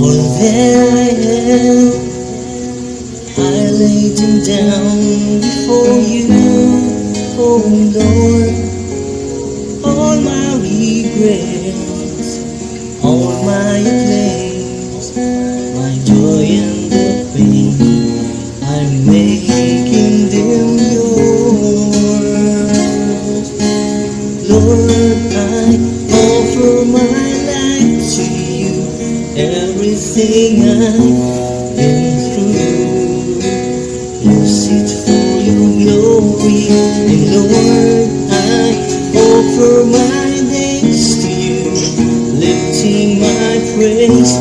All that I am, I laid them down before you, oh Lord. All my regrets, all my claims, my joy and the pain, I'm making them yours. Lord, I offer my life to you, everything I've been through. Use it for your glory, and Lord, I offer my days to you, lifting my praise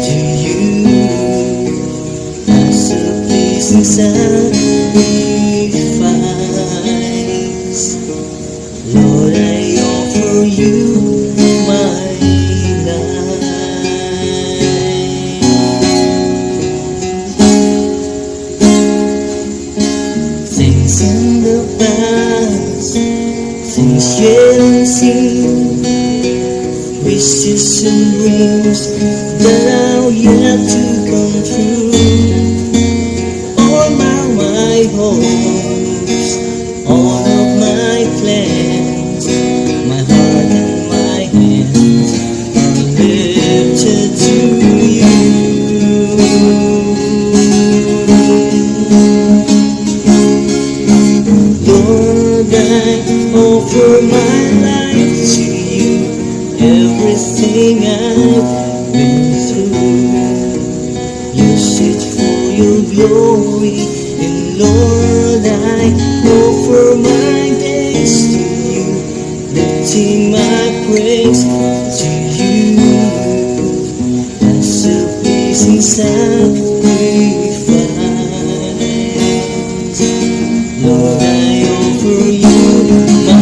to you as a pleasing sacrifice. Lord, I offer you my life. Things in the past, things yet unseen, wishes and dreams that are yet to come true. All my hopes, all of my plans, my heart and my hands are lifted to you. Lord, I offer my life to you, everything I've been through. Use it for your glory, and Lord, I offer my days to you, lifting my praise to you as a pleasing sacrifice. Lord, I offer you my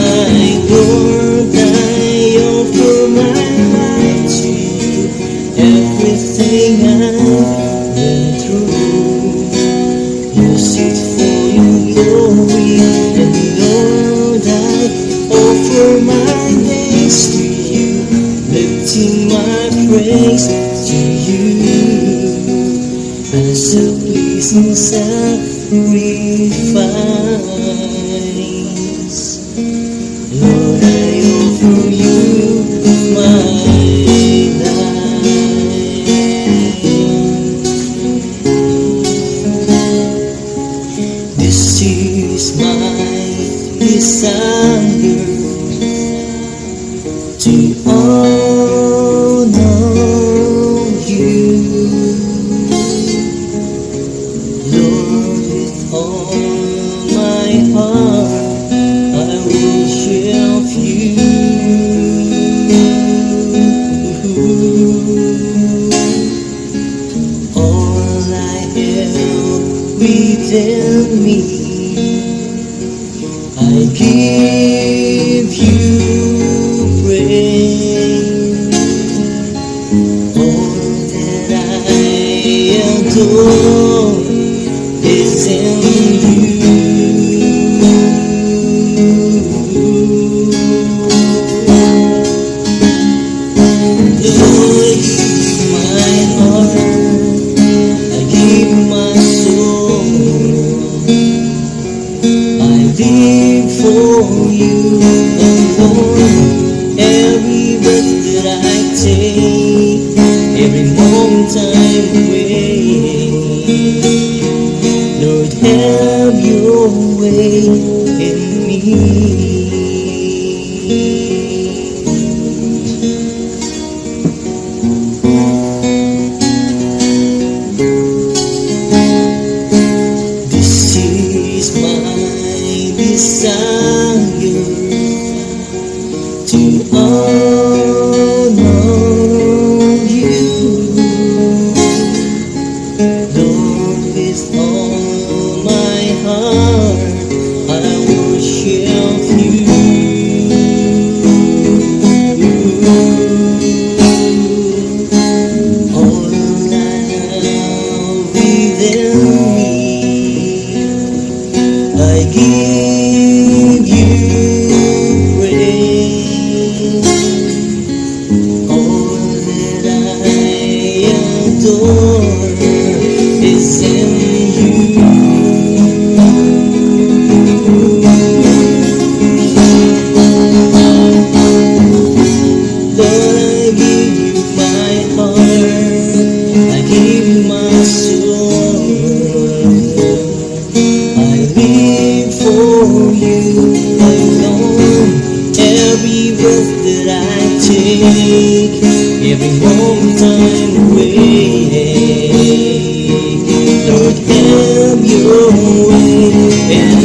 Lord, I offer my life to you, everything I've been through. Use it for your glory, and Lord, I offer my days to you, lifting my praise to you as a pleasing sacrifice. Lord, I offer you my life. This is my desire, to honor you, Lord, with all my heart I worship you. All I have within me, I give you praise. All that I adore is in you. Lord, give my heart, I give my soul, I live for you, and Lord, every breath that I take, every moment I'm awake, Lord, have your way in me. This is my desire, to honor you, Lord, with all my heart I worship you. every moment I'm away. Lord, have your way. And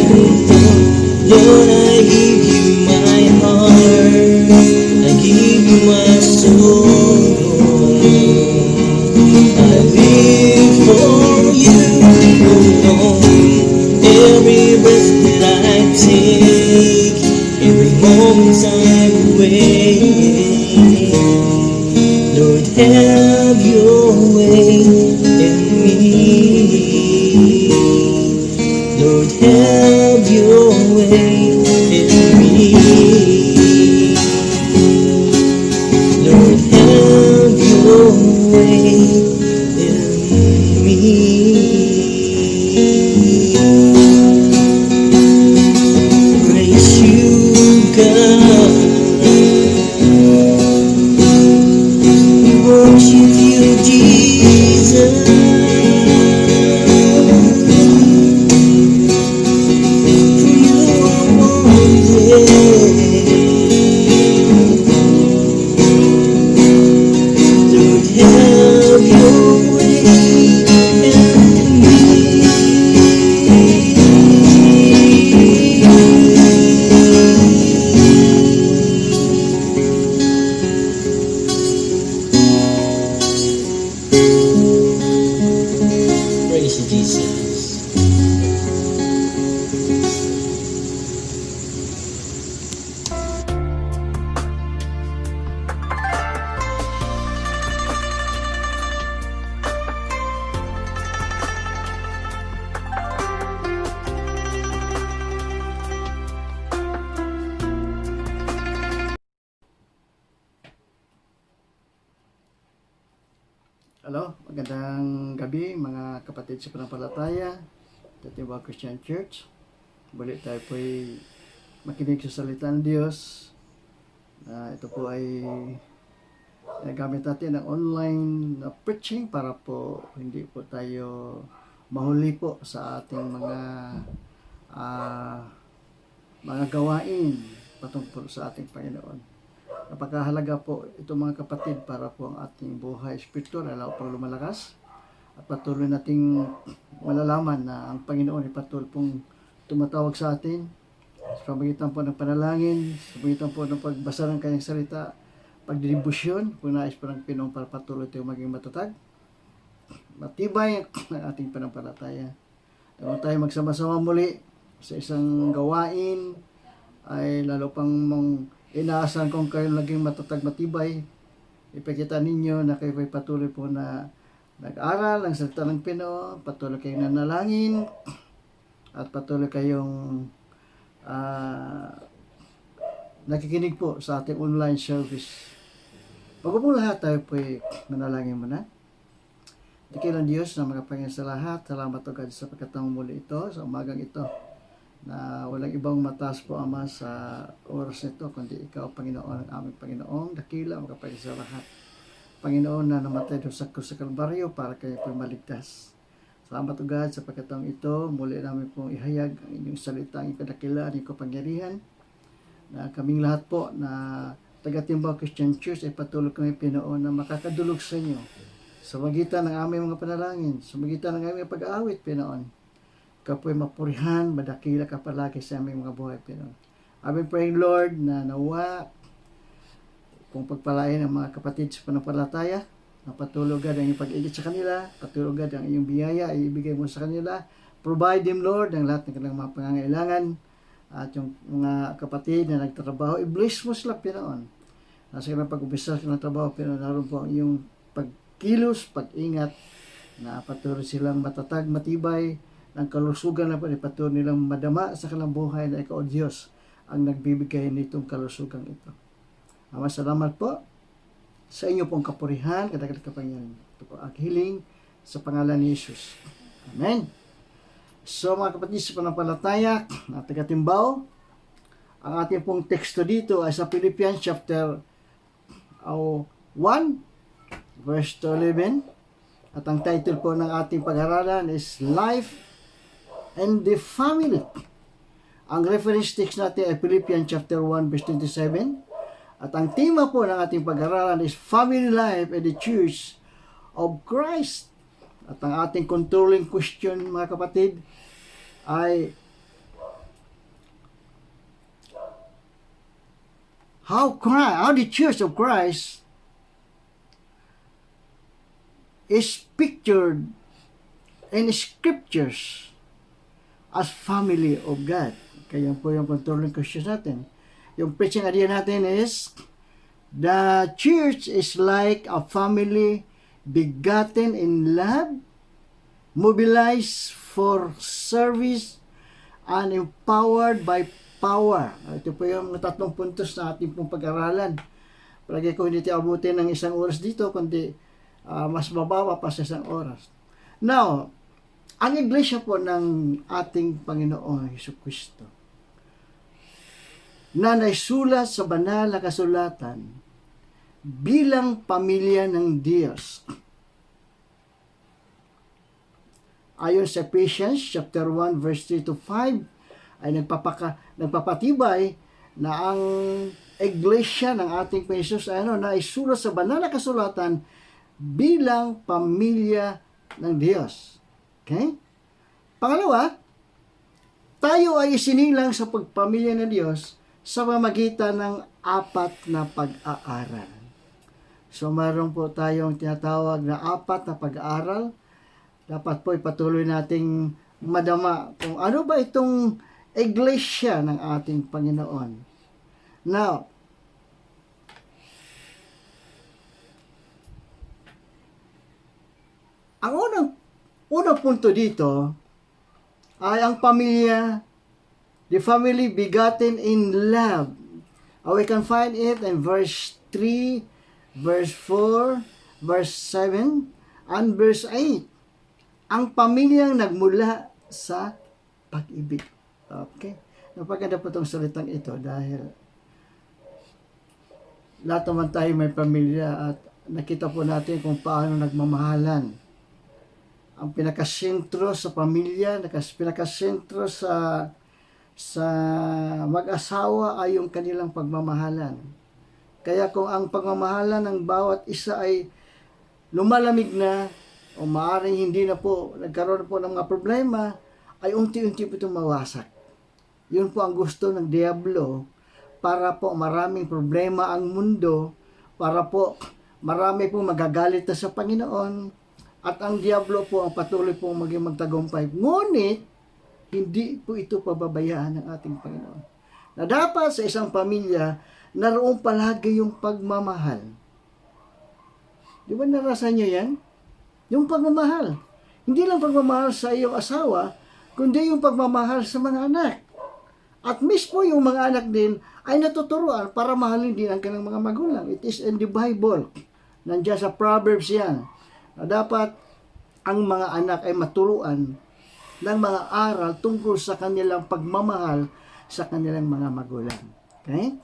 Lord, I give you my heart, I give you my soul. I live for you, oh Lord. Every breath that I take, every moment I'm away. Lord, have your way in me. Lord, have your way in me. Lord, have your way in me. Praise you, God. We worship you, Jesus. For you are worthy. Lord, have your way in me. Praise you, Jesus. Hello, magandang gabi mga kapatid sa pananampalataya, Tatiwa Christian Church. Balik tayo po ay makinig sa salita ng Diyos. Ito po ay gamit natin ng online na preaching para po hindi po tayo mahuli po sa ating mga gawain patungkol sa ating Panginoon. Napakahalaga po ito mga kapatid para po ang ating buhay spiritual lalo pang lumalakas at patuloy nating malalaman na ang Panginoon ay patuloy pong tumatawag sa atin sa pamagitan po ng panalangin, sa pamagitan po ng pagbasa ng kanyang salita, pagdidibusyon, kung nais po ng Pinoong para patuloy tayo maging matatag, matibay ang ating pananampalataya. Kung tayo magsama-sama muli sa isang gawain, ay lalo pang inaasahan kung kayo naging matatag matibay. Ipakita ninyo na kayo ay patuloy po na nag-aral ng salita ng Pinoon, patuloy kayong nanalangin, at patuloy kayong nakikinig po sa ating online service. Bago po lahat, tayo po ay manalangin muna. Dakilang Diyos na makapangyarihan sa lahat, salamat o God sa pagkataong muli ito, sa umagang ito, na walang ibang mataas po Ama sa oras nito kundi Ikaw, Panginoon, ang aming Panginoon, dakila, makapangyarihan sa lahat. Panginoon na namatay doon sa krus sa Kalbaryo para kayo po maligtas. Salamat o God sa pagkataong ito, muli namin pong ihayag ang inyong salita, ang inyong kadakilaan, ang inyong kapangyarihan, na kaming lahat po na taga-Timbaw Christian Church ay patuloy kami Pinoon na makakadulog sa inyo sa magitan ng aming mga panalangin, sa magitan ng aming pag-aawit Pinoon. Ikaw po'y mapurihan, madakila ka palagi sa aming mga buhay, Pinoon. Aming praying, Lord, na nawa kung pagpalain ang mga kapatid sa pananampalataya, na patuloy ang iyong pag-igit sa kanila, patuloy ang iyong biyaya ay ibigay mo sa kanila. Provide them, Lord, ang lahat ng kanilang mga pangangailangan. At yung mga kapatid na nagtatrabaho, i-bless mo sila, Pinoon. Nasa kanilang pag-umpisa sa trabaho, Pinoon, naroon po ang iyong pagkilos, pag-ingat, na patuloy silang matatag, matibay, ng kalusugan na patuloy nilang madama sa kanilang buhay na Ikaw, Diyos, ang nagbibigay nitong kalusugan ito. Ama, salamat po sa inyo pong kapurihan, kadagdag kapangyarihan. Ito po ang hiling sa pangalan ni Jesus. Amen. So mga kapatid sa pananampalataya na taga-Timbaw, ang ating pong teksto dito ay sa Philippians chapter 1, verse 11. At ang title po ng ating pag-aralan is Life and the Family. Ang reference text natin ay Philippians chapter 1 verse 27. At ang tema po ng ating pag-aralan is Family Life and the Church of Christ. At ang ating controlling question, mga kapatid, ay how the Church of Christ is pictured in scriptures as family of God. Kaya po yung controlling question natin. Yung preaching idea natin is, the church is like a family begotten in love, mobilized for service, and empowered by power. Ito po yung tatlong puntos na ating pong pag-aralan. Palagi ko hindi tayo abutin ng 1 oras dito, kundi mas mababa pa sa 1 oras. Now, ang iglesia po ng ating Panginoon Jesucristo na naisulat sa banal na kasulatan bilang pamilya ng Diyos. Ayon sa Ephesians chapter 1 verse 3 to 5 ay nagpapatibay na ang iglesia ng ating Panginoon ay naisulat sa banal na kasulatan bilang pamilya ng Diyos. Okay? Pangalawa, tayo ay isinilang sa pagpamilya ng Diyos sa pamamagitan ng 4 na pag-aaral. So, mayroon po tayong tinatawag na 4 na pag-aaral. Dapat po ipatuloy nating madama kung ano ba itong iglesia ng ating Panginoon. Now, ang unang punto dito ay ang pamilya, the family begotten in love. We can find it in verse 3, verse 4, verse 7, and verse 8. Ang pamilyang nagmula sa pag-ibig. Okay? Napaganda po itong salitang ito dahil lahat naman tayo may pamilya at nakita po natin kung paano nagmamahalan. Ang pinakasentro sa pamilya, pinakasentro sa mag-asawa ay yung kanilang pagmamahalan. Kaya kung ang pagmamahalan ng bawat isa ay lumalamig na o maaaring hindi na po nagkaroon po ng mga problema, ay unti-unti po itong mawasak. Yun po ang gusto ng Diablo para po maraming problema ang mundo, para po marami po magagalit na sa Panginoon, at ang Diablo po ang patuloy po maging magtagumpay. Ngunit, hindi po ito pababayaan ng ating Panginoon. Na dapat sa isang pamilya, naroon palagi yung pagmamahal. Di ba narasan niyo yan? Yung pagmamahal. Hindi lang pagmamahal sa iyong asawa, kundi yung pagmamahal sa mga anak. At mismo yung mga anak din ay natuturuan para mahalin din ang kanilang mga magulang. It is in the Bible. Nandiyan sa Proverbs yan. Na dapat ang mga anak ay maturuan ng mga aral tungkol sa kanilang pagmamahal sa kanilang mga magulang. Okay?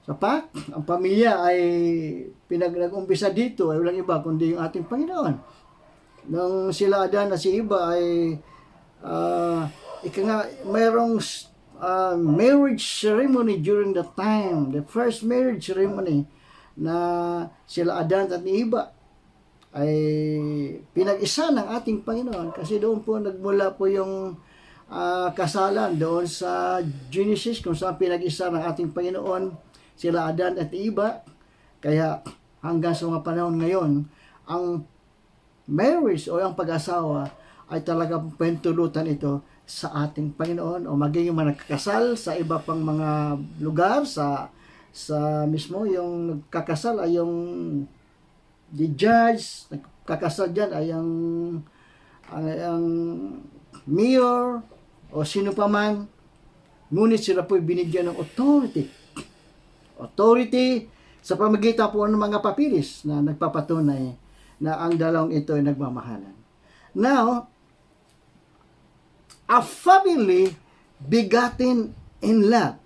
So ang pamilya ay nag-umpisa dito ay walang iba kundi yung ating Panginoon. Nung sila Adan at si Eva ay mayroong marriage ceremony during the time, the first marriage ceremony na sila Adan at ni Eva ay pinag-isa ng ating Panginoon kasi doon po nagmula po yung kasalan doon sa Genesis kung saan pinag-isa ng ating Panginoon sila Adan at Eva. Kaya hanggang sa mga panahon ngayon, ang marriage o ang pag-asawa ay talagang pentulutan ito sa ating Panginoon o maging mga nagkakasal sa iba pang mga lugar sa mismo yung nagkakasal ay yung the judge, nagkakasal dyan ay ang mayor o sino pa man, ngunit sila po binigyan ng authority sa pamagitan po ng mga papilis na nagpapatunay na ang dalawang ito ay nagmamahalan. Now, a family begotten in love.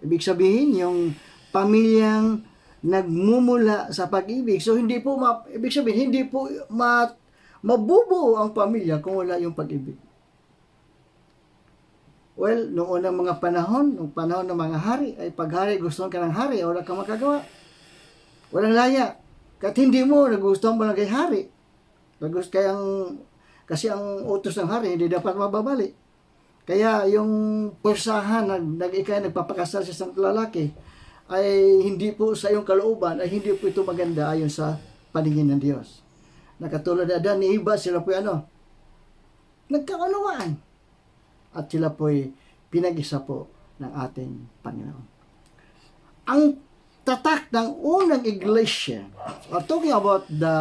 Ibig sabihin, yung pamilyang nagmumula sa pag-ibig. So, ibig sabihin, hindi po mabubuo ang pamilya kung wala yung pag-ibig. Well, noong unang mga panahon, nung panahon ng mga hari, ay paghari, gusto ka ng hari, wala kang makagawa. Walang laya. Kahit hindi mo, nagustuhan mo lang kay hari. Kasi ang utos ng hari, hindi dapat mababali. Kaya yung pwersahan, nagpapakasal sa isang lalaki, ay hindi po sa iyong kalooban, ay hindi po ito maganda ayon sa paningin ng Diyos. Nakatulad na Adan ni Eva, sila po nagkaunawaan. At sila po'y pinag-isa po ng ating Panginoon. Ang tatak ng unang iglesia, talking about the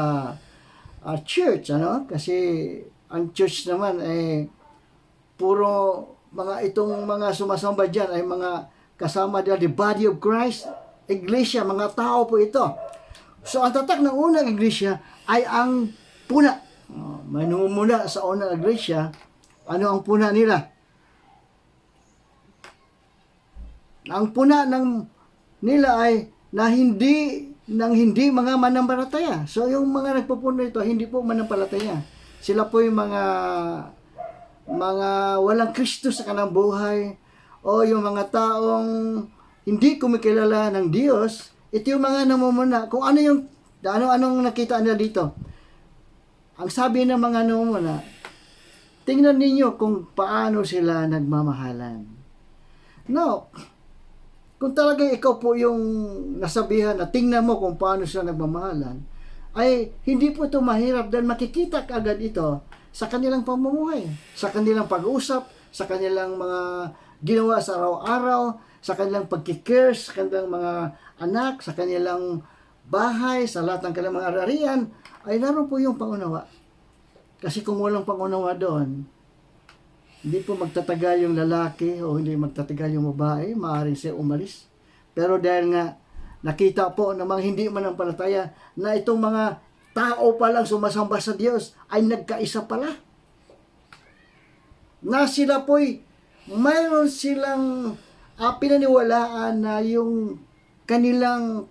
church, kasi ang church naman ay puro itong mga sumasamba dyan ay mga kasama nila, the body of Christ, iglesia, mga tao po ito. So ang tatak ng unang iglesia ay ang puna. May numumuna sa unang iglesia, ano ang puna nila? Ang puna nila ay hindi mga manampalataya. So yung mga nagpupuno ito, hindi po manampalataya. Sila po yung mga walang Kristo sa kanang buhay, o yung mga taong hindi kumikilala ng Diyos. Ito yung mga namumuna. Kung anong nakita nila dito. Ang sabi ng mga namumuna, tingnan ninyo kung paano sila nagmamahalan. No, kung talagang ikaw po yung nasabihan na tingnan mo kung paano sila nagmamahalan, ay hindi po ito mahirap dahil makikita agad ito sa kanilang pamumuhay, sa kanilang pag-usap, sa kanilang mga ginawa sa araw-araw, sa kanilang pagkikare, sa kanilang mga anak, sa kanilang bahay, sa lahat ng kanilang mga ararian, ay naroon po yung pangunawa. Kasi kung walang pangunawa doon, hindi po magtatagal yung lalaki o hindi magtatagal yung babae, maaaring siya umalis. Pero dahil nga nakita po ng mga hindi manampalataya na itong mga tao palang sumasamba sa Diyos ay nagkaisa pala. Na sila po'y mayroon silang pinaniwalaan na yung kanilang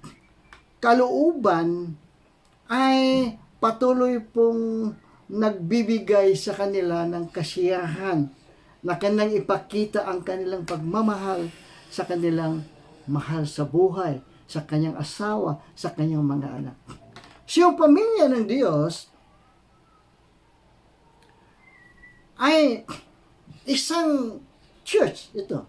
kalooban ay patuloy pong nagbibigay sa kanila ng kasiyahan na kanilang ipakita ang kanilang pagmamahal sa kanilang mahal sa buhay, sa kanyang asawa, sa kanyang mga anak. So yung pamilya ng Diyos ay isang church ito.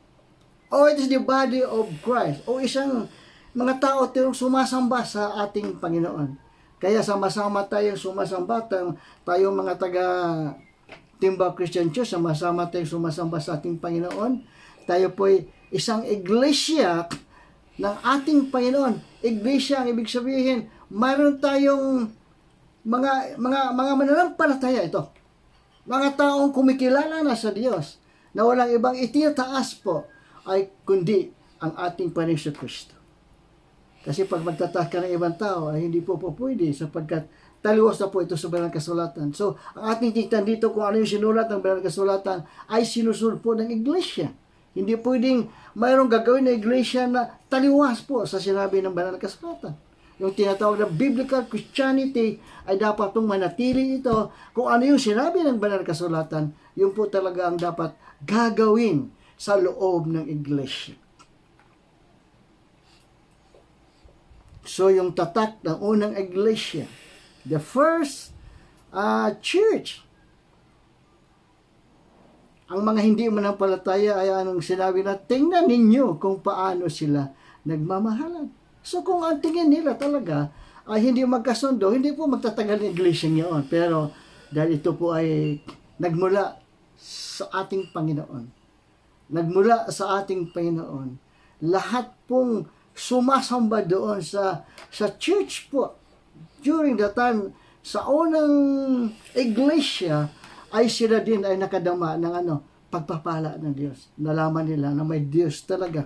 O it is the body of Christ. O isang mga tao tayong sumasamba sa ating Panginoon. Kaya sama-sama tayong sumasamba, tayong mga taga Timba Christian Church, sama-sama tayong sumasamba sa ating Panginoon. Tayo po'y isang iglesia ng ating Panginoon. Iglesia ang ibig sabihin, mayroon tayong mga mananampalataya ito. Mga taong kumikilala na sa Diyos, na walang ibang itinataas po ay kundi ang ating Panginoon Kristo. Kasi pag magtataas ka ng ibang tao ay hindi po pwede sapagkat taliwas na po ito sa Banal na Kasulatan. So, ang ating tingnan dito kung ano yung sinulat ng Banal na Kasulatan ay sinusunod po ng iglesia. Hindi pwedeng mayroong gagawin na iglesia na taliwas po sa sinabi ng Banal na Kasulatan. Yung tinatawag na Biblical Christianity ay dapat pong manatili ito. Kung ano yung sinabi ng Banal na Kasulatan, yun po talaga ang dapat gagawin sa loob ng iglesia. So, yung tatak ng unang iglesia, the first church, ang mga hindi manampalataya ay anong sinabi na, tingnan ninyo kung paano sila nagmamahalan. So, kung ang tingin nila talaga ay hindi magkasundo, hindi po magtatagal ng iglesia niyon. Pero, dahil ito po ay nagmula sa ating Panginoon. Nagmula sa ating Panginoon. Lahat pong sumasamba doon sa church po. During the time, sa unang iglesia, ay sila din ay nakadama ng pagpapala ng Diyos. Nalaman nila na may Diyos talaga.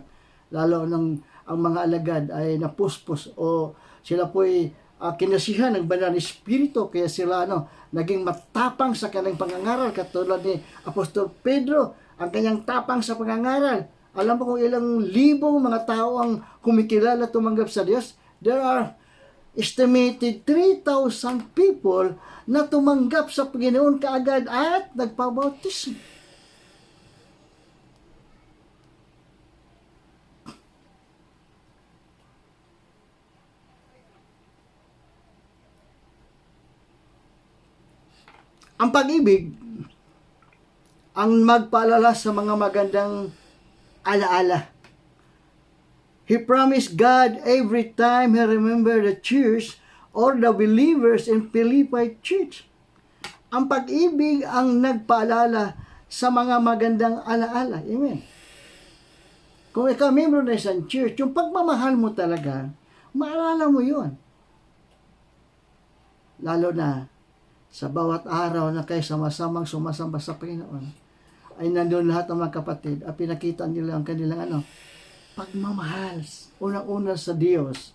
Lalo nang ang mga alagad ay napuspos o sila po ay kinasihan ng Banal na Espiritu. Kaya sila naging matapang sa kanyang pangangaral. Katulad ni Apostol Pedro, ang kanyang tapang sa pangangaral. Alam mo kung ilang libong mga tao ang kumikilala tumanggap sa Diyos? There are estimated 3,000 people na tumanggap sa Panginoon kaagad at nagpabautismo. Ang pag-ibig ang magpaalala sa mga magandang alaala. He promised God every time he remembered the church or the believers in Philippi church. Ang pag-ibig ang nagpaalala sa mga magandang alaala. Amen. Kung ikaw membro ng isang church, yung pagmamahal mo talaga, maalala mo yun. Lalo na sa bawat araw na kayo sama-samang sumasamba sa Panginoon, ay nandun lahat ng mga kapatid at pinakita nila ang kanilang pagmamahal. Unang-una sa Diyos.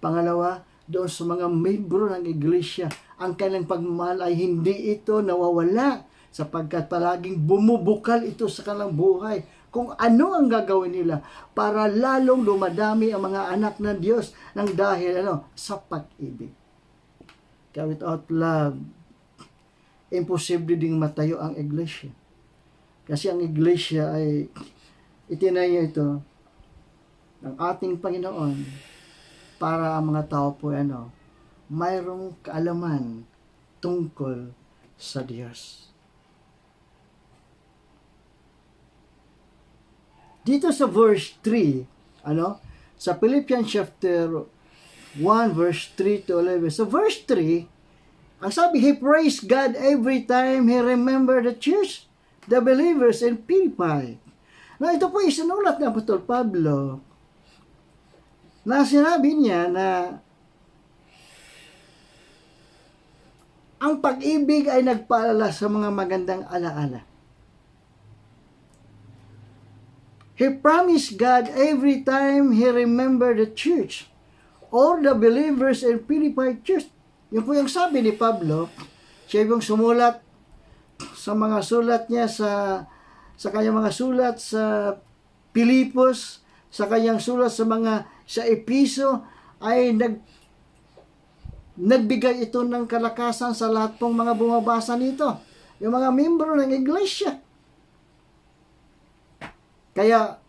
Pangalawa, doon sa mga membro ng iglesia, ang kanilang pagmamahal ay hindi ito nawawala sapagkat palaging bumubukal ito sa kanilang buhay kung ano ang gagawin nila para lalong lumadami ang mga anak ng Diyos ng dahil sa pag-ibig. Kaya without love, imposible ding matayo ang iglesia. Kasi ang iglesia ay itinayo ito ng ating Panginoon para ang mga tao po mayroong kaalaman tungkol sa Diyos. Dito sa verse 3, sa Philippians chapter 1 verse 3 to 11. So verse 3, ang sabi, he praised God every time he remembered the church, the believers in Philippi. Now, ito po isinulat ng Apostol Pablo na sinabi niya na ang pag-ibig ay nagpaalala sa mga magandang alaala. He promised God every time he remembered the church or the believers in Philippi church. Yun po yung sabi ni Pablo. Siya yung sumulat sa mga sulat niya sa kanyang mga sulat sa Pilipos, sa kanyang sulat sa Episo, ay nagbigay ito ng kalakasan sa lahat pong mga bumabasa nito. Yung mga membro ng iglesia. Kaya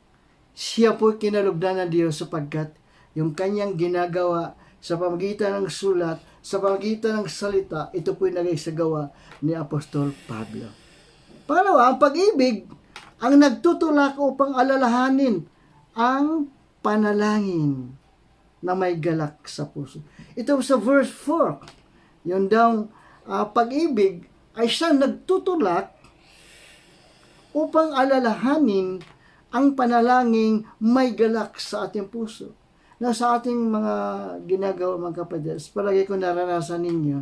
siya po kinalugdan ng Diyos sapagkat yung kanyang ginagawa sa pamagitan ng sulat, sa pamagitan ng salita, ito po yung nagaisagawa ni Apostol Pablo. Pangalawa, ang pag-ibig ang nagtutulak upang alalahanin ang panalangin na may galak sa puso. Ito sa verse 4, yun daw pag-ibig ay siyang nagtutulak upang alalahanin ang panalangin may galak sa ating puso. Na sa ating mga ginagawa mga kapatid, palagi ko naranasan ninyo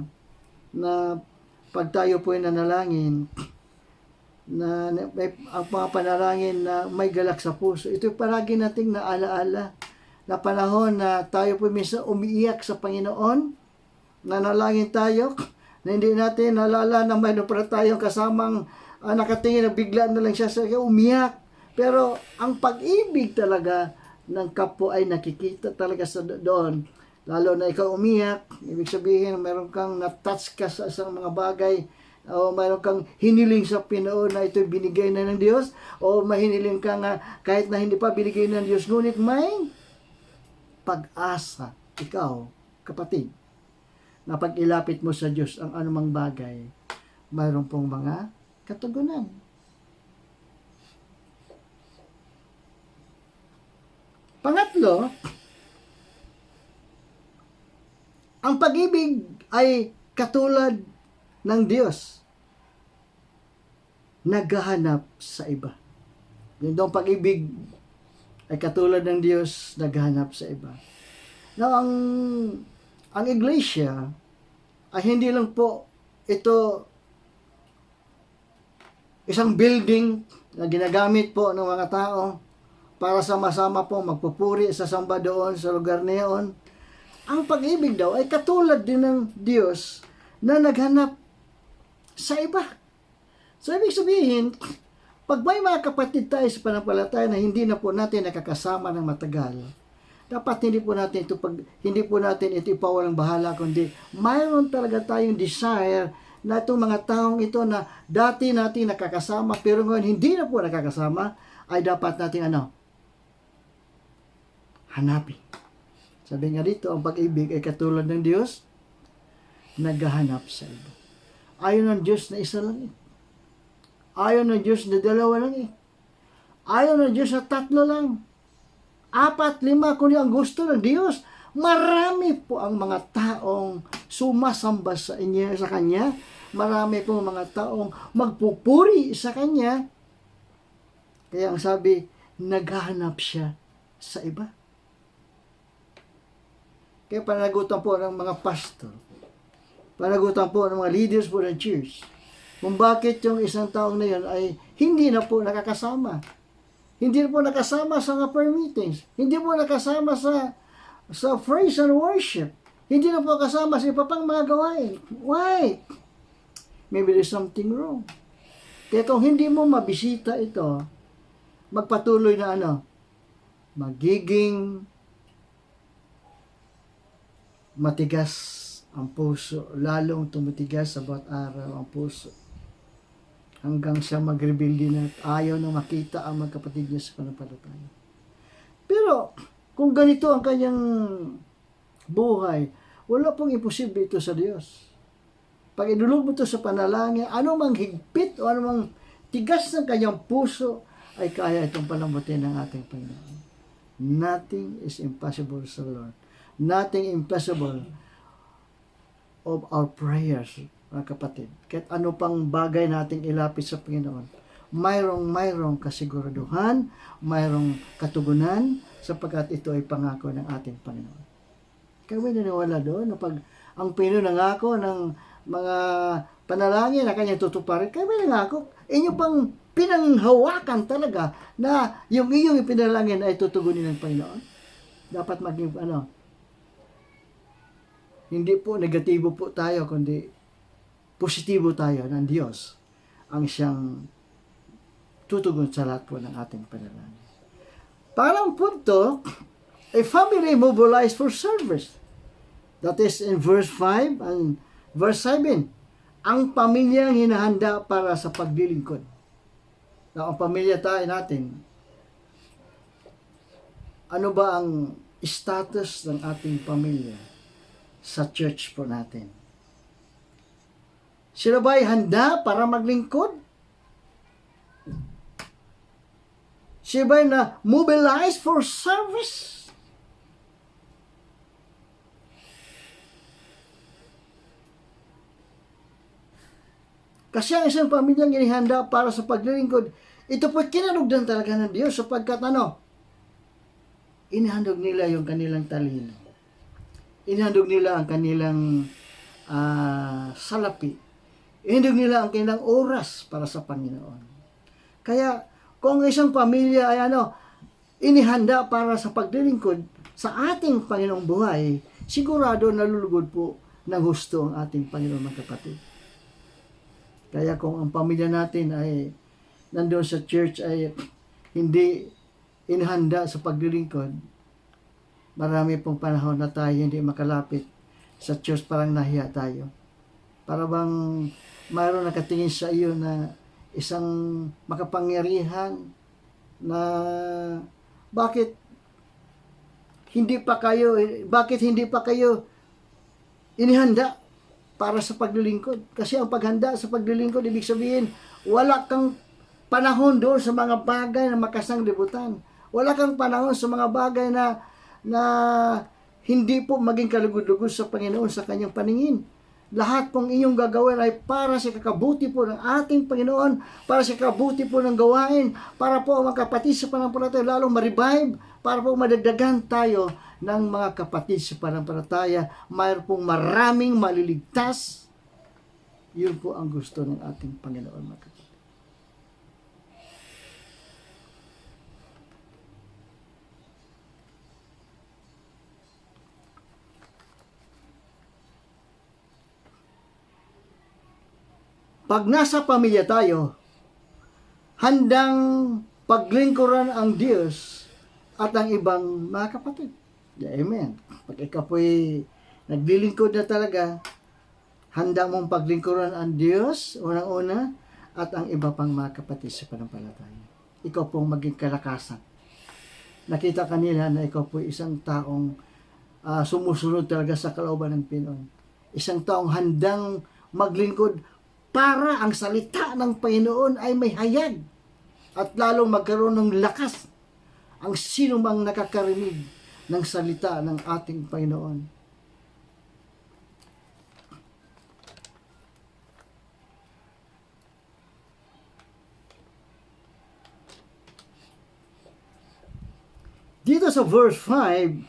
na pag tayo po ay nanalangin, na ang mga panalangin na may galak sa puso, ito palagi nating naalaala na panahon na tayo po minsan umiiyak sa Panginoon, nanalangin tayo, na hindi natin nalala na mayroon pa tayong kasamang nakatingin na bigla na lang siya sa umiyak. Pero ang pag-ibig talaga ng kapwa ay nakikita talaga sa doon. Lalo na ikaw umiyak, ibig sabihin meron kang na-touch ka sa isang mga bagay, o mayroon kang hiniling sa Pinoon na ito'y binigay na ng Diyos, o mahiniling ka nga kahit na hindi pa binigay ng Diyos, ngunit may pag-asa, ikaw, kapatid, na pag ilapit mo sa Diyos ang anumang bagay, mayroon pong mga katugunan. Pangatlo, ang pag-ibig ay katulad ng Diyos, naghahanap sa iba. Yung daw pag-ibig ay katulad ng Diyos, naghahanap sa iba. Now, ang iglesia ay hindi lang po ito isang building na ginagamit po ng mga tao para sama-sama po magpupuri sa samba doon sa lugar na yun. Ang pag-ibig daw ay katulad din ng Diyos na naghanap sa iba. So, ibig sabihin, pag may mga kapatid tayo sa panampalataya na hindi na po natin nakakasama ng matagal, dapat hindi po natin ito ipawalang bahala, kundi mayroon talaga tayong desire na itong mga taong ito na dati natin nakakasama, pero ngayon hindi na po nakakasama, ay dapat natin hanapin. Sabi nga dito, ang pag-ibig ay katulad ng Diyos, naghahanap sa iba. Ayaw ng Diyos na isa lang. Ayaw ng Diyos na dalawa lang. Ayaw ng Diyos na tatlo lang. 4, 5, kundi ang gusto ng Diyos. Marami po ang mga taong sumasamba sa Kanya. Marami po mga taong magpupuri sa Kanya. Kaya ang sabi, naghahanap siya sa iba. Kaya panagutan po ng mga pastor, panagutan po ng mga leaders po ng church, kung bakit yung isang taong na yun ay hindi na po nakakasama. Hindi na po nakasama sa mga prayer meetings. Hindi po nakasama sa praise and worship. Hindi na po kasama sa iba pang mga gawain. Why? Maybe there's something wrong. Kaya kung hindi mo mabisita ito, magpatuloy na magiging matigas ang puso, lalong tumitigas sa bawat araw ang puso. Hanggang siya mag-reveal din at ayaw na makita ang magkapatid niya sa pananampalataya. Pero, kung ganito ang kanyang buhay, wala pong imposible ito sa Diyos. Pag inulog mo ito sa panalangin, anumang higpit o anumang tigas ng kanyang puso, ay kaya itong palambutin ng ating Panginoon. Nothing is impossible sa Lord. Nothing impossible of our prayers, mga kapatid. Kahit ano pang bagay nating ilapit sa Panginoon, mayroong kasiguraduhan, mayroong katugunan, sapagkat ito ay pangako ng ating Panginoon. Kaya may naniwala doon na pag ang Panginoon nangako ng mga panalangin na kanyang tutuparin, kaya may nangako, inyo pang pinanghawakan talaga na yung iyong ipinalangin ay tutugunin ng Panginoon. Dapat maging hindi po negatibo po tayo, kundi positibo tayo ng Diyos ang siyang tutugon sa lahat po ng ating panalangin. Parang punto, a family mobilized for service. That is in verse 5 and verse 7. Ang pamilyang hinahanda para sa paglilingkod. Na ang pamilya tayo natin, ano ba ang status ng ating pamilya sa church po natin? Sila ba ay handa para maglingkod? Sila ba ay na mobilized for service? Kasi ang isang pamilyang inihanda para sa paglilingkod, ito po kinalugdan talaga ng Diyos sapagkat inihandog nila yung kanilang talino. Inihandog nila ang kanilang salapi. Inihandog nila ang kanilang oras para sa Panginoon. Kaya kung isang pamilya ay inihanda para sa paglilingkod sa ating Panginoong buhay, sigurado nalulugod po ng husto ang ating Panginoon, mga kapatid. Kaya kung ang pamilya natin ay nandoon sa church ay hindi inihanda sa paglilingkod, marami pong panahon na tayo hindi makalapit sa church, parang nahiya tayo. Para bang mayroon nakatingin sa iyo na isang makapangyarihan na bakit hindi pa kayo inihanda para sa paglilingkod. Kasi ang paghanda sa paglilingkod, ibig sabihin, wala kang panahon doon sa mga bagay na makasanglibutan. Wala kang panahon sa mga bagay na hindi po maging kalugod-lugod sa Panginoon sa kanyang paningin. Lahat pong inyong gagawin ay para sa kakabuti po ng ating Panginoon, para sa kakabuti po ng gawain, para po ang mga kapatid sa pananampalataya lalong ma-revive, para po madagdagan tayo ng mga kapatid sa pananampalataya, mayroon pong maraming maliligtas. Yun po ang gusto ng ating Panginoon, mga kapatid. Pag nasa pamilya tayo, handang paglingkuran ang Diyos at ang ibang mga kapatid. Amen. Pag ikaw po'y naglilingkod na talaga, handa mong paglingkuran ang Diyos, unang-una, at ang iba pang mga kapatid sa pananampalataya. Ikaw pong maging kalakasan. Nakita kanila na ikaw po'y isang taong sumusunod talaga sa kalooban ng Panginoon. Isang taong handang maglingkod para ang salita ng Panginoon ay may hayag at lalong magkaroon ng lakas ang sino mang nakakarinig ng salita ng ating Panginoon. Dito sa verse 5,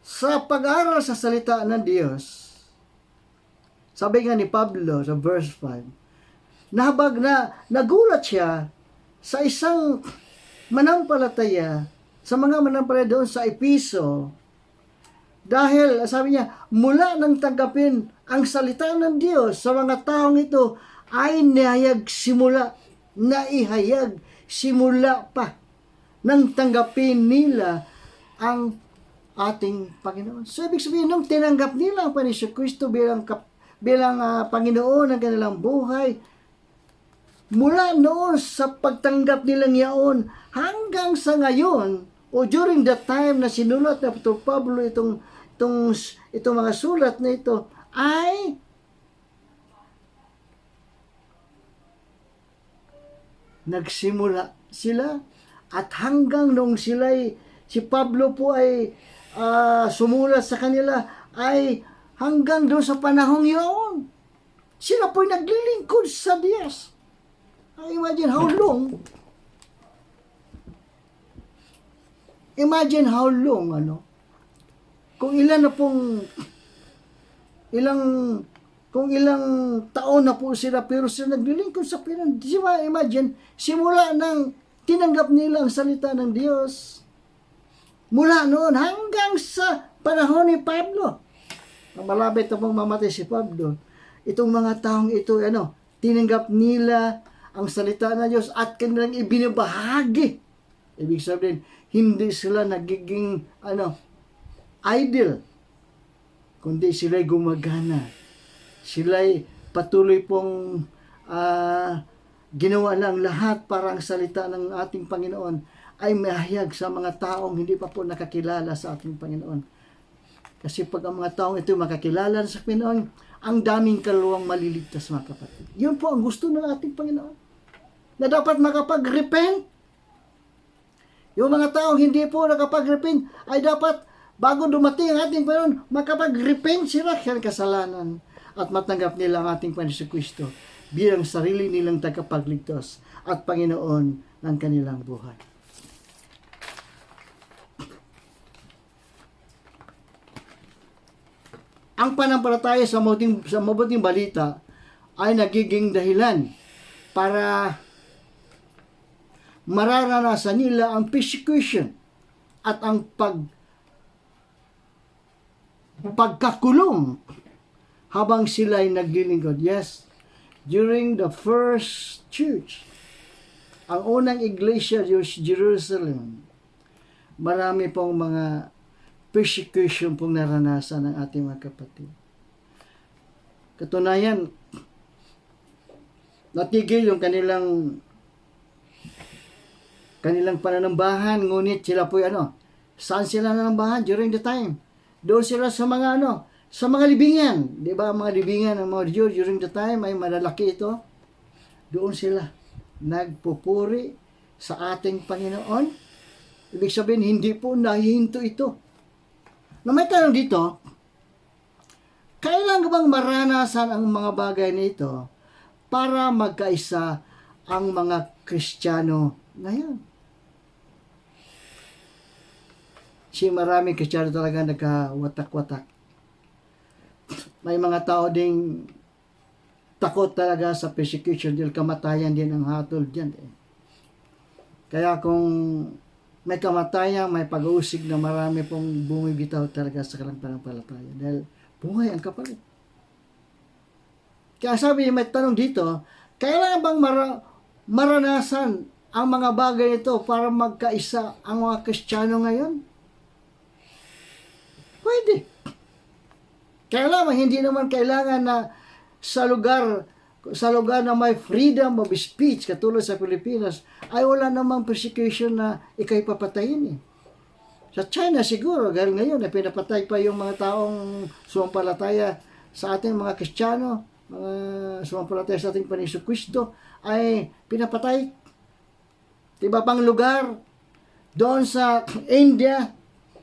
sa pag-aaral sa salita ng Diyos, sabi nga ni Pablo sa verse 5, nagulat siya sa isang manampalataya, sa mga manampalataya doon sa Episo, dahil sabi niya, mula nang tanggapin ang salita ng Diyos sa mga taong ito, ay naihayag simula pa nang tanggapin nila ang ating Panginoon. So, ibig sabihin, nung tinanggap nila ang Panginoon Kristo bilang Panginoon ng kanilang buhay, mula noon sa pagtanggap nilang yaon hanggang sa ngayon, o during the time na sinulat na Pablo itong mga sulat na ito, ay nagsimula sila at hanggang nung si Pablo po ay sumulat sa kanila, ay hanggang doon sa panahong yun, sila po'y naglilingkod sa Diyos. Imagine how long, kung ilang taon na po sila, pero sila naglilingkod sa Panginoon. Di ba, imagine, simula nang tinanggap nila ang salita ng Diyos, mula noon hanggang sa panahon ni Pablo. Malapit na pong mamatay si Pablo. Itong mga taong ito, tinanggap nila ang salita ng Diyos at kanilang ibinabahagi. Ibig sabihin, hindi sila nagiging, idle, kundi sila'y gumagana. Sila'y patuloy pong ginawa ng lahat para ang salita ng ating Panginoon ay mahayag sa mga taong hindi pa po nakakilala sa ating Panginoon. Kasi pag ang mga taong ito makakilala sa Panginoon, ang daming kaluluwang maliligtas, mga kapatid. Yun po ang gusto ng ating Panginoon. Na dapat makapag-repent. Yung mga taong hindi po nakapag-repent ay dapat, bago dumating ang ating Panginoon, makapag-repent sila ng kasalanan at matanggap nila ang ating Panginoon Kristo bilang sarili nilang tagapagligtas at Panginoon ng kanilang buhay. Ang panampalataya sa mabuting balita ay nagiging dahilan para mararanasan nila ang persecution at ang pagkakulong habang sila ay naglilingkod. Yes, during the first church, ang unang iglesia Jerusalem, marami pong mga persecution pong naranasan ng ating mga kapatid. Katunayan, natigil yung kanilang pananambahan, ngunit sila po saan sila nanambahan during the time? Doon sila sa mga sa mga libingan, di ba? Mga libingan ng mga Diyos during the time ay malalaki ito. Doon sila nagpupuri sa ating Panginoon. Ibig sabihin, hindi po nahihinto ito. Na may tanong dito, kailan bang maranasan ang mga bagay na ito para magkaisa ang mga Kristiyano ngayon? Maraming Kristiyano talaga nagkawatak-watak. May mga tao ding takot talaga sa persecution dahil kamatayan din ang hatol dyan. Kaya kung may kamatayan, may pag-uusig na marami pong bumibitaw talaga sa kanilang pananampalataya. Dahil buhay ang kapalit. Kaya sabi niya, may tanong dito, kailan bang maranasan ang mga bagay ito para magkaisa ang mga Kristiyano ngayon? Pwede. Kailangan, hindi naman kailangan na sa lugar na may freedom of speech, katulad sa Pilipinas, ay wala namang persecution na ikay papatayin. Sa China siguro, dahil ngayon na pinapatay pa yung mga taong sumampalataya sa ating mga Kristiyano, mga sumampalataya sa ating Panginoon Kristo, ay pinapatay. Iba pang lugar, doon sa India,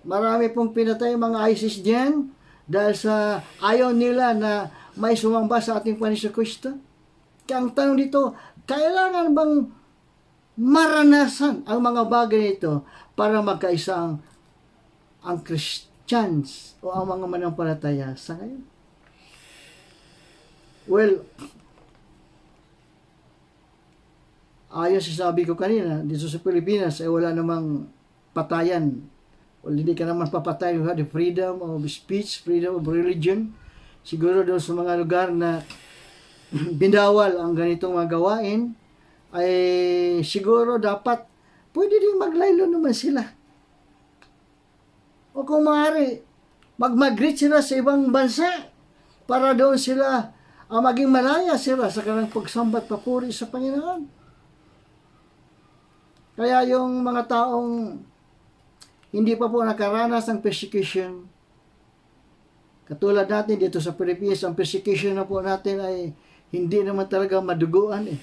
marami pong pinatay mga ISIS diyan dahil sa ayaw nila na may sumamba sa ating Panginoon Kristo. Kaya ang tanong dito, kailangan bang maranasan ang mga bagay nito para magkaisa ang Christians o ang mga manampalataya sa ngayon? Well, ayon sa sabi ko kanina, dito sa Pilipinas ay wala namang patayan. Well, hindi ka naman papatay. You have the freedom of speech, freedom of religion. Siguro doon sa mga lugar na binawal ang ganitong mga gawain, ay siguro dapat pwede din maglaylo naman sila. O kung maaari, mag-migrate sila sa ibang bansa para doon sila maging malaya sila sa kanilang pagsambat papuri sa Panginoon. Kaya yung mga taong hindi pa po nakaranas ng persecution, katulad natin dito sa Pilipinas, ang persecution na po natin ay hindi naman talaga maduguan eh.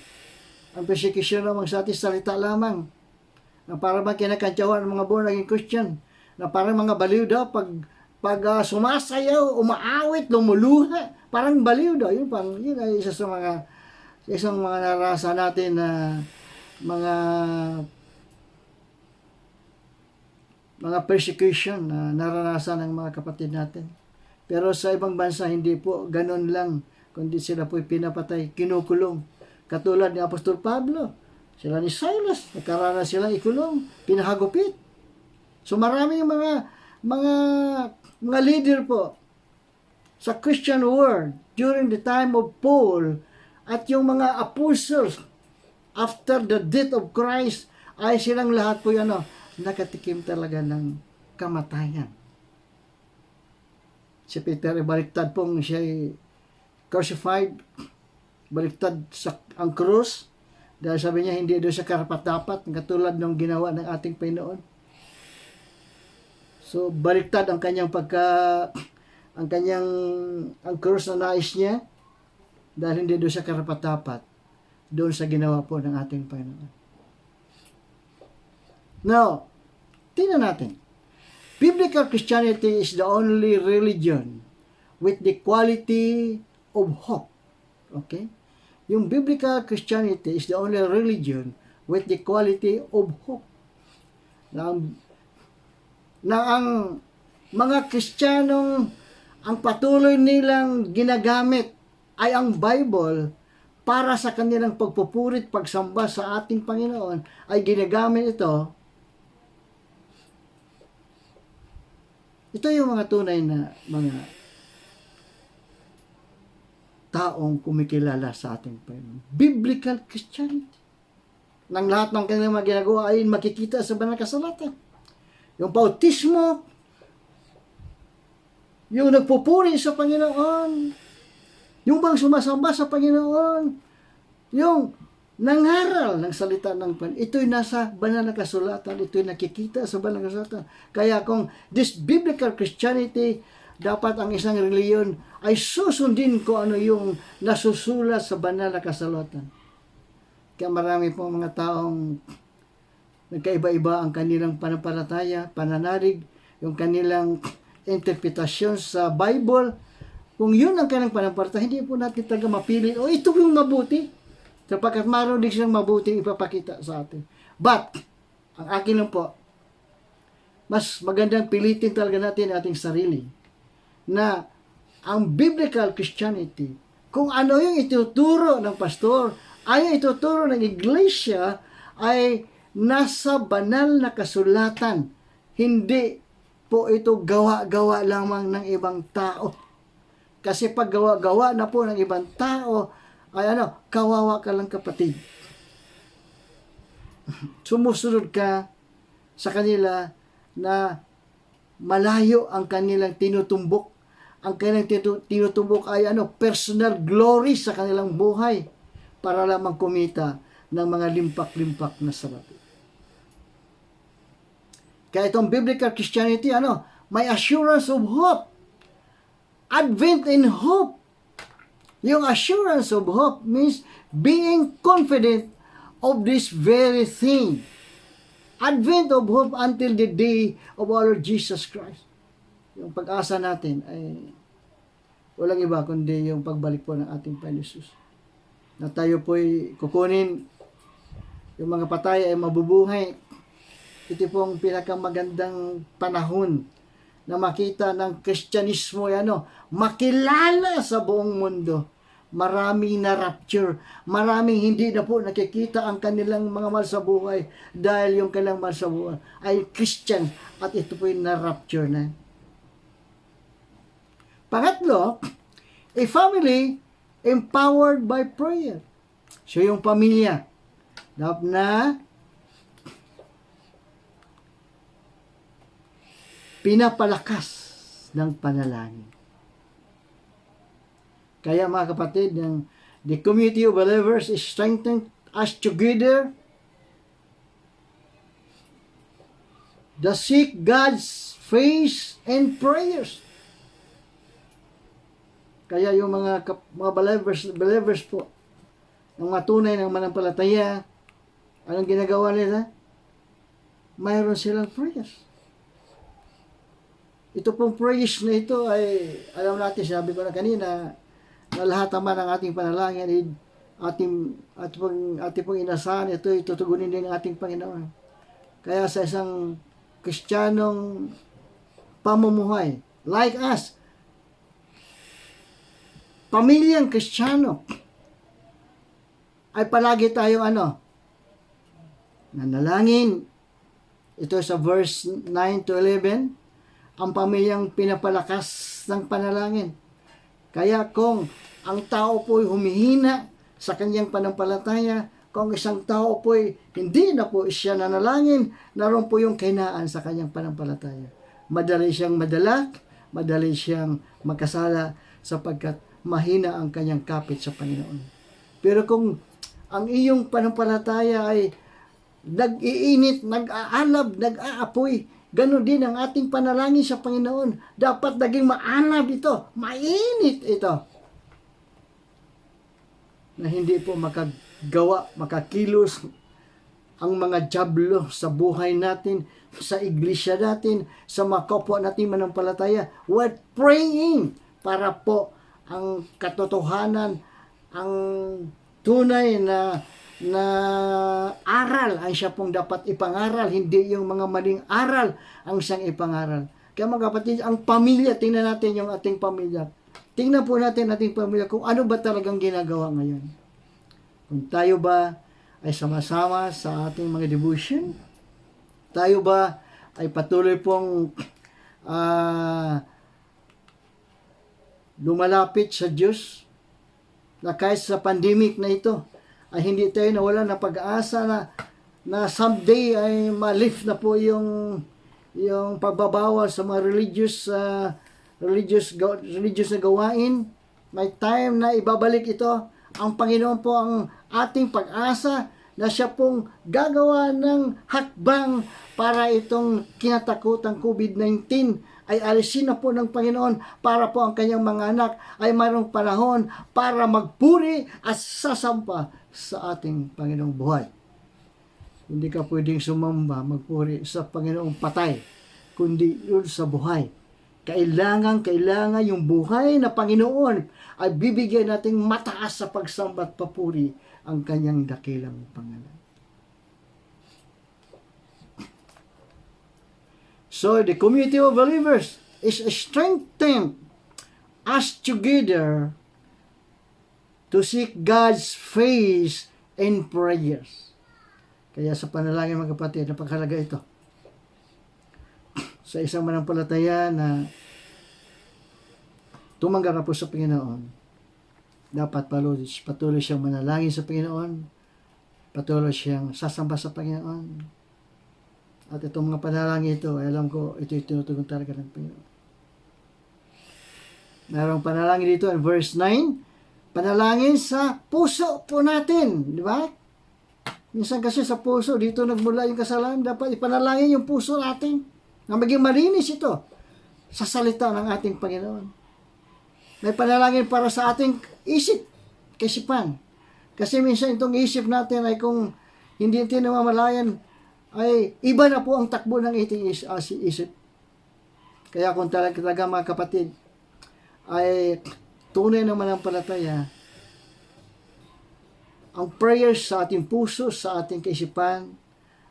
Ang persecution naman sa ating salita lamang, na parang kinakantyawan ng mga born again Christian, na parang mga baliw daw pag sumasayaw, umaawit, lumuluha, parang baliw daw. Yun ay isang mga narasa natin na mga persecution na naranasan ng mga kapatid natin. Pero sa ibang bansa, hindi po ganun lang, kundi sila po pinapatay, kinukulong. Katulad ni Apostol Pablo, sila ni Silas, nakaranas silang ikulong, pinahagupit. So maraming mga leader po sa Christian world during the time of Paul at yung mga apostles after the death of Christ ay silang lahat po nakatikim talaga ng kamatayan. Si Peter baliktad pong siya crucified, baliktad ang krus, dahil sabi niya hindi doon siya karapat-dapat, katulad ng ginawa ng ating Panginoon. So baliktad ang kanyang ang krus na nais niya, dahil hindi doon siya karapat-dapat doon sa ginawa po ng ating Panginoon. Now, tingnan natin. Biblical Christianity is the only religion with the quality of hope. Okay? Yung Biblical Christianity is the only religion with the quality of hope. Na ang mga Kristiyanong ang patuloy nilang ginagamit ay ang Bible para sa kanilang pagpupurit, pagsamba sa ating Panginoon, ay ginagamit ito. Ito yung mga tunay na mga taong kumikilala sa ating Panginoon. Biblical Christianity. Nang lahat ng kanilang mga ginagawa ay makikita sa banal na kasulatan. Yung bautismo, yung nagpupuri sa Panginoon, yung bang sumasamba sa Panginoon, yung nangaral ng salita ng Panginoon, ito'y nasa banal na kasulatan, ito'y nakikita sa banal na kasulatan. Kaya kung this biblical Christianity, dapat ang isang reliyon ay susundin ko ano yung nasusulat sa banal na kasulatan. Kaya marami pong mga taong nagkaiba-iba ang kanilang panampalataya, pananalig, yung kanilang interpretasyon sa Bible. Kung yun ang kanilang panampalataya, hindi po natin talaga mapili, ito yung mabuti. Sapagkat maroon din siyang mabuting ipapakita sa atin. But, ang akin lang po, mas magandang pilitin talaga natin ating sarili na ang biblical Christianity, kung ano yung ituturo ng pastor, ay ituturo ng iglesia, ay nasa banal na kasulatan. Hindi po ito gawa-gawa lamang ng ibang tao. Kasi pag gawa-gawa na po ng ibang tao, ay kawawa ka lang kapatid. Sumusunod ka sa kanila na malayo ang kanilang tinutumbok. Ang kanilang tinutumbok ay personal glory sa kanilang buhay para lamang kumita ng mga limpak-limpak na sarap. Kaya itong biblical Christianity, may assurance of hope. Advent in hope. Yung assurance of hope means being confident of this very thing. Advent of hope until the day of our Lord Jesus Christ. Yung pag-asa natin ay walang iba kundi yung pagbalik po ng ating Panginoon Jesus. Na tayo po'y kukunin, yung mga patay ay mabubuhay. Ito pong pinakamagandang panahon na makita ng Kristyanismo, makilala sa buong mundo. Maraming na rapture, maraming hindi na po nakikita ang kanilang mga mahal sa buhay dahil yung kanilang mahal sa buhay ay Christian at ito po yung na-rapture na. Pangatlo, a family empowered by prayer. So yung pamilya, dapat na pinapalakas ng panalangin. Kaya mga kapatid, the community of believers is strengthened us together. The seek God's face and prayers. Kaya yung mga believers po, ng matunay ng manampalataya, anong ginagawa nila? Mayroon silang prayers. Ito pong prayers na ito ay, alam natin, sabi ko na kanina, na lahat naman ng ating panalangin ay ating pong inasahan, ito itutugunin din ng ating Panginoon. Kaya sa isang Kristiyanong pamumuhay, like us, pamilyang Kristiyano, ay palagi tayong nanalangin. Ito sa verse 9 to 11, ang pamilyang pinapalakas ng panalangin. Kaya kung ang tao po'y humihina sa kanyang panampalataya, kung isang tao po'y hindi na po siya nanalangin, naroon po yung kahinaan sa kanyang panampalataya. Madali siyang madali siyang magkasala sapagkat mahina ang kanyang kapit sa Panginoon. Pero kung ang iyong panampalataya ay nag-iinit, nag-aalab, nag-aapoy, ganon din ang ating panalangin sa Panginoon. Dapat naging maanab ito, mainit ito. Na hindi po makakilos ang mga dyablo sa buhay natin, sa iglesia natin, sa mga kapwa natin manampalataya. We're praying para po ang katotohanan, ang tunay na aral ang siya pong dapat ipangaral, hindi yung mga maling aral ang siyang ipangaral. Kaya mga kapatid, ang pamilya, tingnan natin yung ating pamilya. Tingnan po natin ating pamilya kung ano ba talagang ginagawa ngayon. Kung tayo ba ay sama-sama sa ating mga devotion, tayo ba ay patuloy pong lumalapit sa Diyos, na kahit sa pandemic na ito, ay hindi tayo nawala na pag-asa na someday ay ma-lift na po yung pagbabawal sa mga religious na gawain. May time na ibabalik ito. Ang Panginoon po ang ating pag-asa na siya pong gagawa ng hakbang para itong kinatakutang COVID-19 ay alisin na po ng Panginoon para po ang kanyang mga anak ay mayroong panahon para magpuri at sasampa sa ating Panginoong buhay. Hindi ka pwedeng sumamba, magpuri sa Panginoong patay, kundi yun sa buhay. Kailangan yung buhay na Panginoon ay bibigyan nating mataas sa pagsamba at papuri ang kanyang dakilang pangalan. So, the community of believers is strengthened us together to seek God's face in prayers. Kaya sa panalangin mga kapatid, napakahalaga ito. Sa isang manampalataya na tumanggap na po sa Panginoon, dapat patuloy siyang manalangin sa Panginoon, patuloy siyang sasamba sa Panginoon. At itong mga panalangin ito, alam ko, ito yung tinutugon talaga ng Panginoon. Mayroong panalangin dito in verse 9, panalangin sa puso po natin, di ba? Minsan kasi sa puso, dito nagmula yung kasalanan. Dapat ipanalangin yung puso natin na maging malinis ito sa salita ng ating Panginoon. May panalangin para sa ating isip, kaisipan. Kasi minsan itong isip natin ay kung hindi natin namamalayan, ay iba na po ang takbo ng ating isip. Kaya kung talaga mga kapatid, ay tunay na mananampalataya, ang prayers sa ating puso, sa ating kaisipan,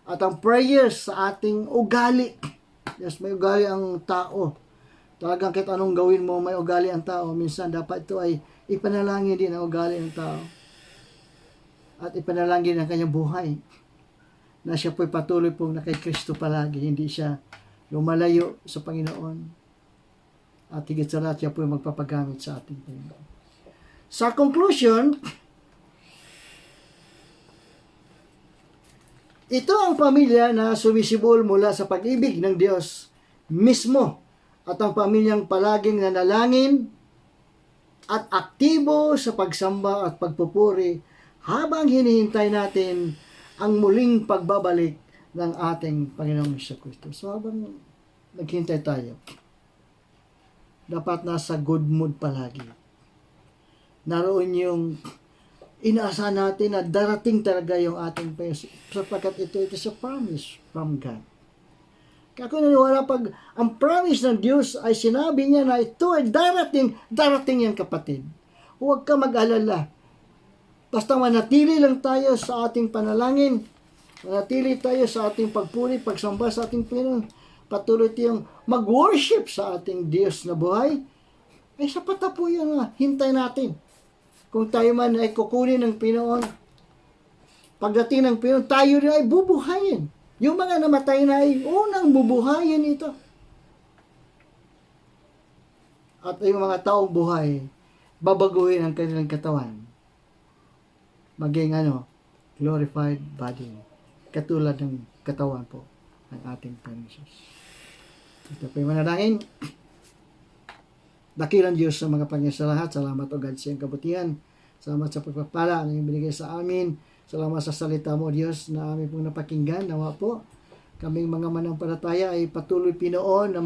at ang prayers sa ating ugali. Yes, may ugali ang tao. Talagang kahit anong gawin mo, may ugali ang tao. Minsan dapat ito ay ipanalangin din ang ugali ng tao. At ipanalangin ang kanyang buhay. Na siya po'y patuloy pong na kay Kristo palagi. Hindi siya lumalayo sa Panginoon. At higit sa lahat, siya po'y magpapagamit sa ating Panginoon. Sa conclusion, ito ang pamilya na sumisibol mula sa pag-ibig ng Diyos mismo at ang pamilyang palaging nanalangin at aktibo sa pagsamba at pagpupuri habang hinihintay natin ang muling pagbabalik ng ating Panginoong Kristo. So habang naghintay tayo, dapat nasa good mood palagi. Naroon yung inaasahan natin na darating talaga yung ating Panginoon sapagkat ito is a promise from God. Kaya kung naniwala pag ang promise ng Diyos ay sinabi niya na ito ay darating yan kapatid. Huwag ka mag-alala. Basta manatili lang tayo sa ating panalangin, manatili tayo sa ating pagpuri, pagsamba sa ating Panginoon, patuloy tayong mag-worship sa ating Diyos na buhay, ay sapat na po yan na hintay natin. Kung tayo man ay kukunin ng Panginoon, pagdating ng Panginoon, tayo rin ay bubuhayin. Yung mga namatay na ay unang bubuhayin ito. At yung mga taong buhay, babaguhin ang kanilang katawan. Maging glorified body. Katulad ng katawan po ng ating Panginoon. Ito po yung manalangin. Dakilang Diyos sa mga Panginoon sa lahat. Salamat o God sa iyong kabutihan. Salamat sa pagpapala na iyong binigay sa amin. Salamat sa salita mo, Diyos, na aming pong napakinggan. Nawa po, kaming mga manampalataya ay patuloy, Pinoon, na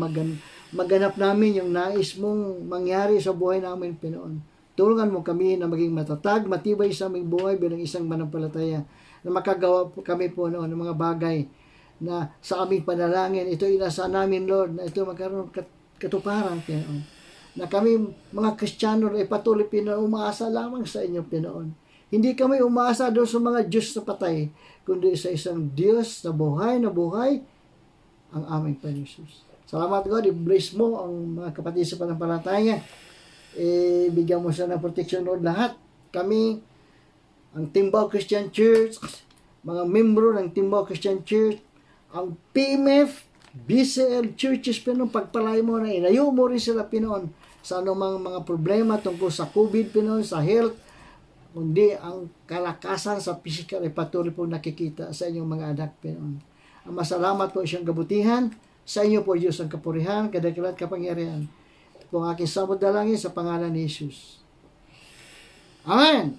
maganap namin yung nais mong mangyari sa buhay namin, Pinoon. Tulungan mo kami na maging matatag, matibay sa aming buhay bilang isang manampalataya, na makagawa po kami po noon ng mga bagay na sa aming panalangin. Ito inasa namin, Lord, na ito magkaroon katuparan, Pinoon. Na kami, mga Kristiyano, ay patuloy, Pinoon, umaasa lamang sa inyo, Pinoon. Hindi kami umaasa doon sa mga Diyos na patay, kundi sa isang Diyos na buhay, ang aming Panginoon. Salamat, God. I-bless mo ang mga kapatid sa panampalataya. Bigyan mo siya ng protection, Lord, lahat. Kami, ang Timbao Christian Church, mga membro ng Timbao Christian Church, ang PMF, BCL Churches, Pinoon, pagpalay mo na inayo mo rin sila, Pinoon, sa anumang mga problema tungkol sa COVID, Pinoon, sa health, kundi ang kalakasan sa physical ay patuloy po nakikita sa inyong mga anak, Pinoon. Ang masalamat po siyang kabutihan, sa inyo po, Diyos, ang kapurihan, kadakilat, kapangyarihan. Ito po ang aking samod dalangin sa pangalan ni Jesus. Amen!